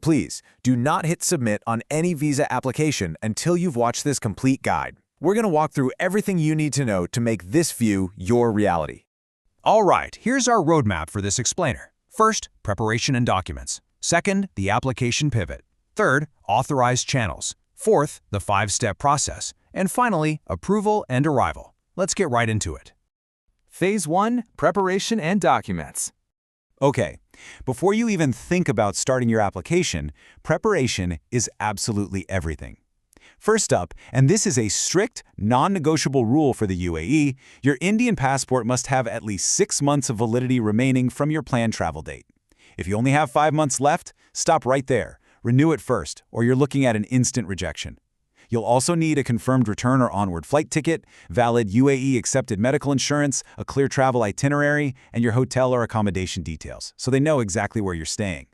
please, do not hit submit on any visa application until you've watched this complete guide. We're going to walk through everything you need to know to make this view your reality. All right, here's our roadmap for this explainer. First, preparation and documents. Second, the application pivot. Third, authorized channels. Fourth, the 5-step process. And finally, approval and arrival. Let's get right into it. Phase 1, preparation and documents. Okay, before you even think about starting your application, preparation is absolutely everything. First up, and this is a strict, non-negotiable rule for the UAE, your Indian passport must have at least 6 months of validity remaining from your planned travel date. If you only have 5 months left, stop right there. Renew it first, or you're looking at an instant rejection. You'll also need a confirmed return or onward flight ticket, valid UAE-accepted medical insurance, a clear travel itinerary, and your hotel or accommodation details, so they know exactly where you're staying.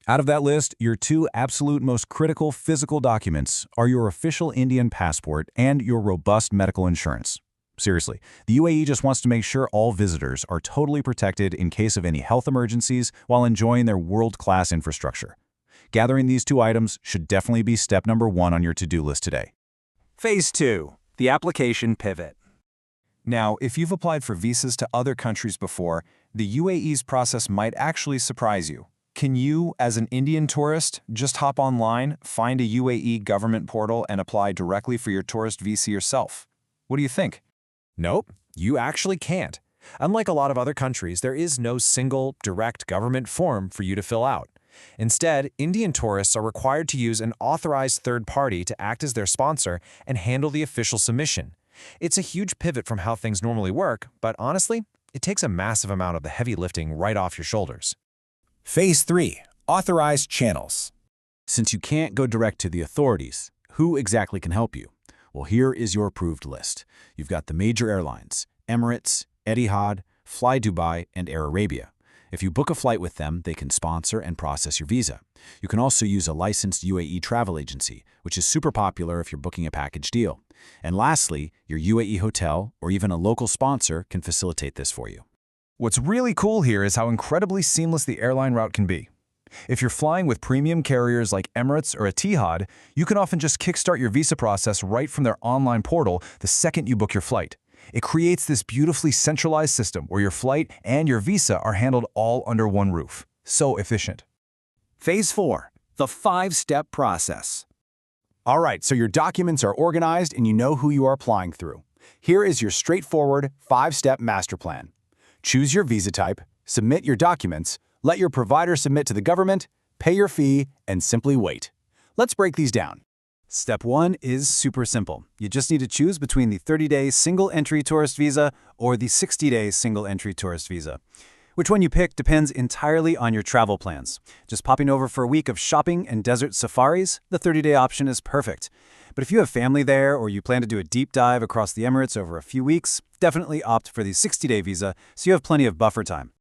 Out of that list, your 2 absolute most critical physical documents are your official Indian passport and your robust medical insurance. Seriously, the UAE just wants to make sure all visitors are totally protected in case of any health emergencies while enjoying their world-class infrastructure. Gathering these 2 items should definitely be step number 1 on your to-do list today. Phase 2, the application pivot. Now, if you've applied for visas to other countries before, the UAE's process might actually surprise you. Can you, as an Indian tourist, just hop online, find a UAE government portal, and apply directly for your tourist visa yourself? What do you think? Nope, you actually can't. Unlike a lot of other countries, there is no single, direct government form for you to fill out. Instead, Indian tourists are required to use an authorized third party to act as their sponsor and handle the official submission. It's a huge pivot from how things normally work, but honestly, it takes a massive amount of the heavy lifting right off your shoulders. Phase 3, authorized channels. Since you can't go direct to the authorities, who exactly can help you? Well, here is your approved list. You've got the major airlines, Emirates, Etihad, Fly Dubai, and Air Arabia. If you book a flight with them, they can sponsor and process your visa. You can also use a licensed UAE travel agency, which is super popular if you're booking a package deal. And lastly, your UAE hotel or even a local sponsor can facilitate this for you. What's really cool here is how incredibly seamless the airline route can be. If you're flying with premium carriers like Emirates or Etihad, you can often just kickstart your visa process right from their online portal the second you book your flight. It creates this beautifully centralized system where your flight and your visa are handled all under one roof. So efficient. Phase 4, the 5-step process. All right, so your documents are organized and you know who you are applying through. Here is your straightforward 5-step master plan. Choose your visa type, submit your documents, let your provider submit to the government, pay your fee, and simply wait. Let's break these down. Step 1 is super simple. You just need to choose between the 30-day single-entry tourist visa or the 60-day single-entry tourist visa. Which one you pick depends entirely on your travel plans. Just popping over for a week of shopping and desert safaris, the 30-day option is perfect. But if you have family there or you plan to do a deep dive across the Emirates over a few weeks, definitely opt for the 60-day visa so you have plenty of buffer time.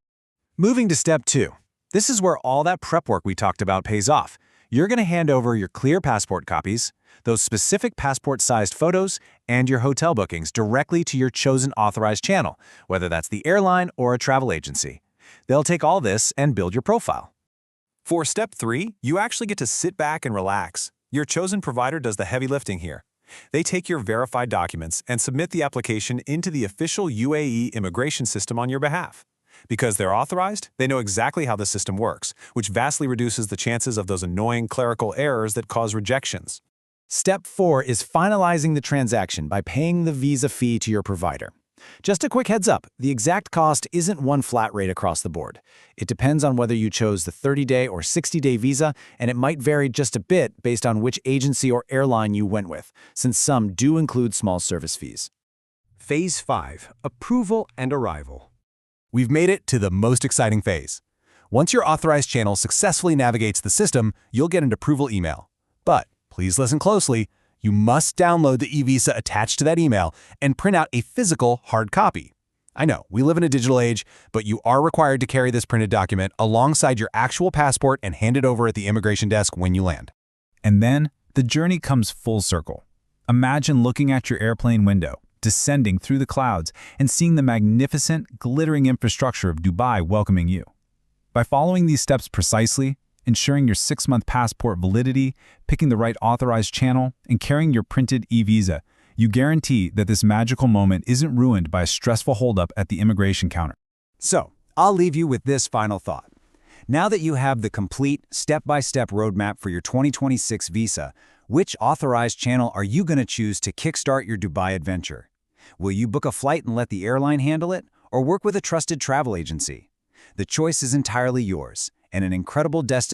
Moving to step 2. This is where all that prep work we talked about pays off. You're going to hand over your clear passport copies, those specific passport-sized photos, and your hotel bookings directly to your chosen authorized channel, whether that's the airline or a travel agency. They'll take all this and build your profile. For step 3, you actually get to sit back and relax. Your chosen provider does the heavy lifting here. They take your verified documents and submit the application into the official UAE immigration system on your behalf. Because they're authorized, they know exactly how the system works, which vastly reduces the chances of those annoying clerical errors that cause rejections. Step 4 is finalizing the transaction by paying the visa fee to your provider. Just a quick heads up, the exact cost isn't one flat rate across the board. It depends on whether you chose the 30-day or 60-day visa, and it might vary just a bit based on which agency or airline you went with, since some do include small service fees. Phase 5, approval and arrival. We've made it to the most exciting phase. Once your authorized channel successfully navigates the system, you'll get an approval email. But please listen closely. You must download the e-visa attached to that email and print out a physical hard copy. I know, we live in a digital age, but you are required to carry this printed document alongside your actual passport and hand it over at the immigration desk when you land. And then, the journey comes full circle. Imagine looking at your airplane window, descending through the clouds, and seeing the magnificent, glittering infrastructure of Dubai welcoming you. By following these steps precisely, ensuring your 6-month passport validity, picking the right authorized channel, and carrying your printed e-visa, you guarantee that this magical moment isn't ruined by a stressful holdup at the immigration counter. So, I'll leave you with this final thought. Now that you have the complete, step-by-step roadmap for your 2026 visa, which authorized channel are you going to choose to kickstart your Dubai adventure? Will you book a flight and let the airline handle it, or work with a trusted travel agency? The choice is entirely yours, and an incredible destination